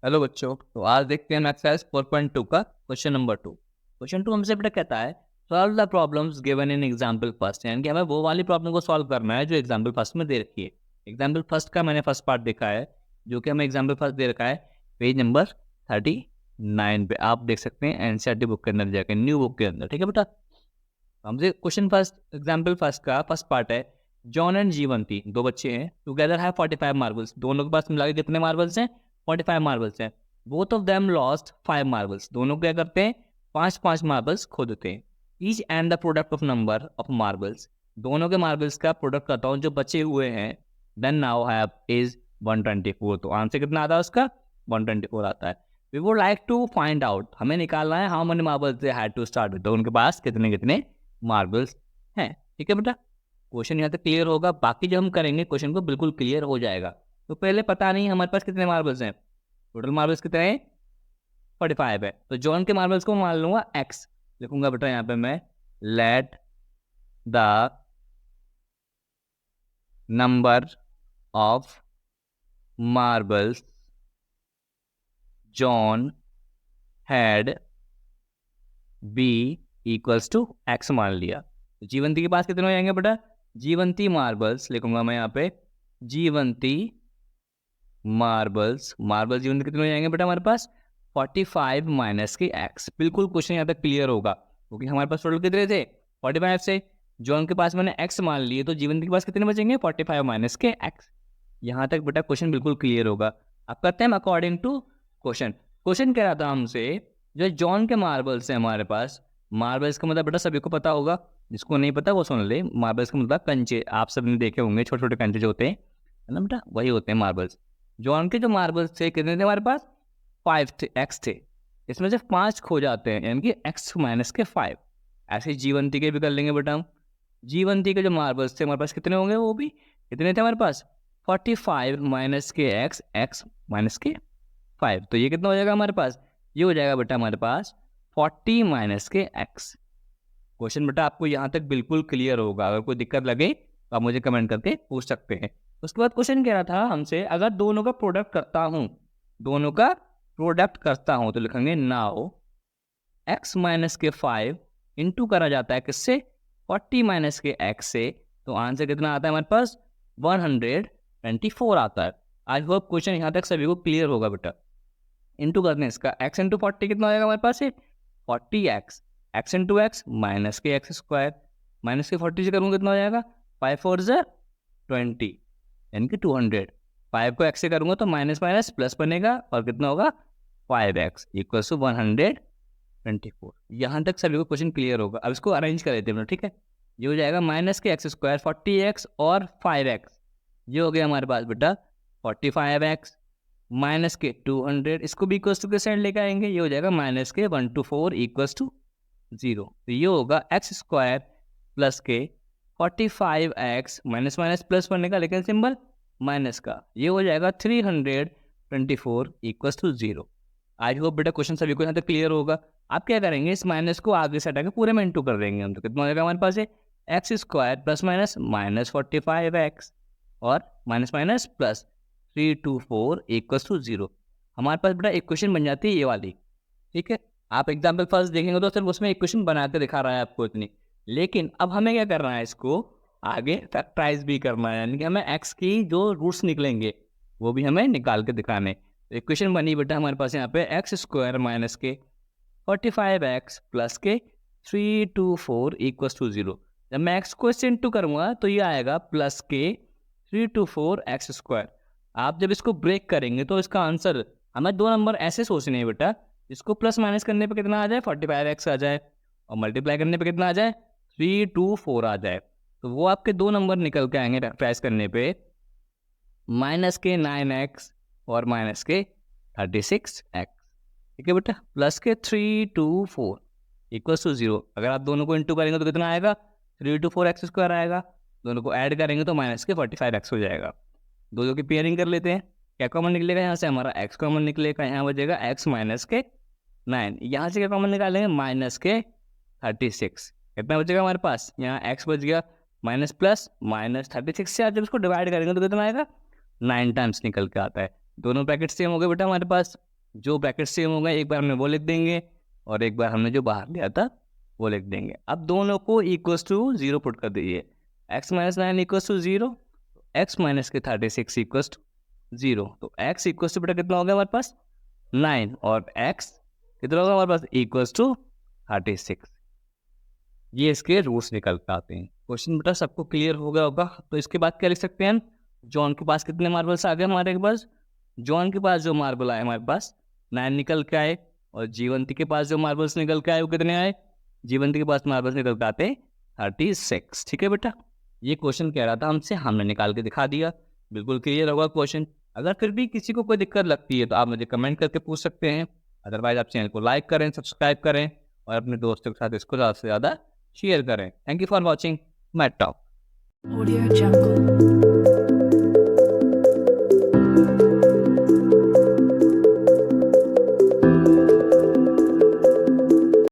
Hello बच्चों, तो आज देखते हैं एक्सरसाइज 4.2 का क्वेश्चन नंबर 2। क्वेश्चन 2 हमसे बेटा कहता है solve the problems given in example first, यानी कि हमें वो वाली प्रॉब्लम को सॉल्व करना है जो एग्जांपल फर्स्ट में दे रखी है। एग्जांपल फर्स्ट का मैंने फर्स्ट पार्ट देखा है, जो कि हमें एग्जांपल फर्स्ट दे रखा है पेज नंबर 39 पे। आप देख सकते हैं एनसीईआरटी बुक के अंदर जाकर, न्यू बुक के अंदर। ठीक है बेटा, हमसे क्वेश्चन फर्स्ट एग्जाम्पल फर्स्ट का फर्स्ट पार्ट है जॉन एंड जीवंती, दो बच्चे हैं, टुगेदर है 45 मार्बल्स। दोनों के पास मिला के कितने मार्बल्स हैं? 45 मार्बल्स हैं। Both of them lost 5 marbles, दोनों क्या करते हैं? 5 मार्बल्स खो देते हैं। Each and the product of number of marbles, दोनों के मार्बल्स का प्रोडक्ट करता हूँ जो बचे हुए हैं, देन नाउ हैव इज 124। तो आंसर कितना आता है उसका? 124 आता है। We would like to find out, हमें निकालना है how many marbles they had to start with, तो उनके पास कितने कितने मार्बल्स हैं। ठीक है बेटा, क्वेश्चन यहाँ तक क्लियर होगा। बाकी जब हम करेंगे क्वेश्चन को बिल्कुल क्लियर हो जाएगा। तो पहले पता नहीं हमारे पास कितने मार्बल्स हैं, टोटल मार्बल्स कितने हैं? 45 है। तो जॉन के मार्बल्स को मान लूंगा एक्स, लिखूंगा बेटा यहाँ पे मैं let the number of marbles John had be equals to x मान लिया। तो जीवंती के पास कितने हो जाएंगे बेटा? जीवंती मार्बल्स लिखूंगा मैं यहाँ पे, जीवंती मार्बल्स, मार्बल्स जीवंती कितने हो जाएंगे बेटा हमारे पास? 45 माइनस के एक्स। बिल्कुल क्वेश्चन यहाँ तक क्लियर होगा, क्योंकि हमारे पास टोटल कितने थे? 45 से जॉन के पास मैंने एक्स मान लिए, तो जीवंती के पास कितने बचेंगे? 45 माइनस के एक्स। यहाँ तक बेटा क्वेश्चन बिल्कुल क्लियर होगा। अब करते हैं अकॉर्डिंग टू क्वेश्चन। क्वेश्चन कह रहा था हमसे जो जॉन के मार्बल्स है हमारे पास, मार्बल्स का मतलब बेटा सभी को पता होगा, जिसको नहीं पता वो सुन ले। मार्बल्स का मतलब कंचे, आप सबने देखे होंगे, छोटे छोटे कंचे जो होते हैं, है ना बेटा, वही होते हैं मार्बल्स। जॉन के जो मार्बल्स थे कितने थे हमारे पास? 5 थे, एक्स थे। इसमें से 5 खो जाते हैं, यानी कि एक्स माइनस के 5। ऐसे ही जीवंती के भी कर लेंगे बेटा हम। जीवंती के जो मार्बल्स थे हमारे पास कितने होंगे? वो भी कितने थे हमारे पास? 45 माइनस के एक्स, एक्स माइनस के 5। तो ये कितना हो जाएगा हमारे पास? ये हो जाएगा बेटा हमारे पास 40 माइनस के एक्स। क्वेश्चन बेटा आपको यहाँ तक बिल्कुल क्लियर होगा। अगर कोई दिक्कत लगे तो आप मुझे कमेंट करके पूछ सकते हैं। उसके बाद क्वेश्चन कह रहा था हमसे अगर दोनों का प्रोडक्ट करता हूँ, दोनों का प्रोडक्ट करता हूँ, तो लिखेंगे नाउ एक्स माइनस के 5 इंटू करा जाता है किससे? 40 माइनस के एक्स से। तो आंसर कितना आता है हमारे पास? 124 आता है। आई होप क्वेश्चन यहाँ तक सभी को क्लियर होगा बेटा। इंटू करने इसका एक्स इंटू 40 कितना हो जाएगा हमारे पास? 40 x, x into x minus के एक्स स्क्वायर, माइनस के 40 से करूँगा कितना हो जाएगा? 5 4 ज़ा 20, यानी कि 200। 5 को एक्स से करूँगा तो माइनस माइनस प्लस बनेगा, और कितना होगा? 5x equal to 124। यहाँ तक सभी को क्वेश्चन क्लियर होगा। अब इसको अरेंज कर लेते हैं, ठीक है। ये हो जाएगा माइनस के एक्स स्क्वायर 40x और 5x, ये हो गया हमारे पास बेटा 45x माइनस के 200। इसको भी इक्वल्स टू के साइड लेकर आएंगे, ये हो जाएगा माइनस के 124 इक्वल्स टू 0। तो ये होगा एक्स स्क्वायर प्लस के 45x माइनस माइनस प्लस बनेगा, लेकिन सिंबल माइनस का, ये हो जाएगा 324 इक्वल्स टू 0। आई होप बेटा क्वेश्चन सभी को यहाँ तक क्लियर होगा। आप क्या करेंगे, इस माइनस को आगे से हटा के पूरे में इंटू कर देंगे हम, तो कितना हो जाएगा हमारे पास? X square plus minus minus 45x और minus minus plus 324 equals to 0। हमारे पास बेटा एक क्वेश्चन बन जाती है ये वाली, ठीक है। आप एग्जाम्पल फर्स्ट देखेंगे तो सिर्फ उसमें एक क्वेश्चन बना के दिखा रहा है आपको इतनी, लेकिन अब हमें क्या करना है, इसको आगे फैक्टराइज भी करना है, यानी कि हमें एक्स की जो रूट्स निकलेंगे वो भी हमें निकाल के दिखाने। तो इक्वेशन बनी बेटा हमारे पास यहाँ पे एक्स स्क्वायर माइनस के 45x प्लस के 324 इक्वल्स टू 0। जब मैं एक्स को इससे इंटू करूँगा तो ये आएगा प्लस के 324 एक्स स्क्वायर। आप जब इसको ब्रेक करेंगे तो इसका आंसर, हमें दो नंबर ऐसे सोचने हैं बेटा, इसको प्लस माइनस करने पे कितना आ जाए? 45x आ जाए, और मल्टीप्लाई करने पे कितना आ जाए? 324 आ जाए। तो वो आपके दो नंबर निकल के आएंगे फैक्टराइज करने पे, माइनस के 9x और माइनस के 36x। ठीक है बेटा, प्लस के 324 इक्वल्स टू 0। अगर आप दोनों को इंटू करेंगे तो कितना आएगा? 324 एक्स स्क्वायर आएगा। दोनों को ऐड करेंगे तो माइनस के 45x हो जाएगा। दोनों की पेयरिंग कर लेते हैं। क्या कॉमन निकलेगा यहाँ से? हमारा x कॉमन निकलेगा, यहाँ बचेगा x माइनस के 9। यहाँ से क्या कॉमन निकालेंगे? माइनस के 36। कितना बचेगा हमारे पास? यहाँ x बच गया, माइनस प्लस माइनस 36 से आप जब इसको डिवाइड करेंगे तो कितना आएगा? 9 टाइम्स निकल के आता है। दोनों ब्रैकेट सेम हो गए बेटा हमारे पास। जो ब्रैकेट सेम होगा एक बार हमने वो लिख देंगे और एक बार हमने जो बाहर लिया था वो लिख देंगे। अब दोनों को इक्वल्स टू 0 पुट कर दीजिए। x minus 9 equals to 0, x minus के 36 इक्वल्स टू 0। तो x इक्वल्स टू बेटा कितना हो गया हमारे पास 9 और x कितना होगा हमारे पास इक्वल्स टू 36। ये इसके रूट्स निकल के आते हैं। क्वेश्चन बेटा सबको क्लियर हो गया होगा। तो इसके बाद क्या लिख सकते हैं, जॉन के पास कितने मार्बल्स आ गए हमारे पास, जॉन के पास जो मार्बल आए हमारे पास 9 निकल के आए, और जीवंती के पास जो मार्बल्स निकल के आए वो कितने आए, जीवंती के पास मार्बल्स निकल के आते 36। ठीक है बेटा, ये क्वेश्चन कह रहा था हमसे, हमने निकाल के दिखा दिया। बिल्कुल क्लियर होगा क्वेश्चन। अगर फिर भी किसी को कोई दिक्कत लगती है तो आप मुझे कमेंट करके पूछ सकते हैं। अदरवाइज आप चैनल को लाइक करें, सब्सक्राइब करें और अपने दोस्तों के साथ इसको ज़्यादा से ज़्यादा शेयर करें। Thank you for watching math talk. Audio Jungle.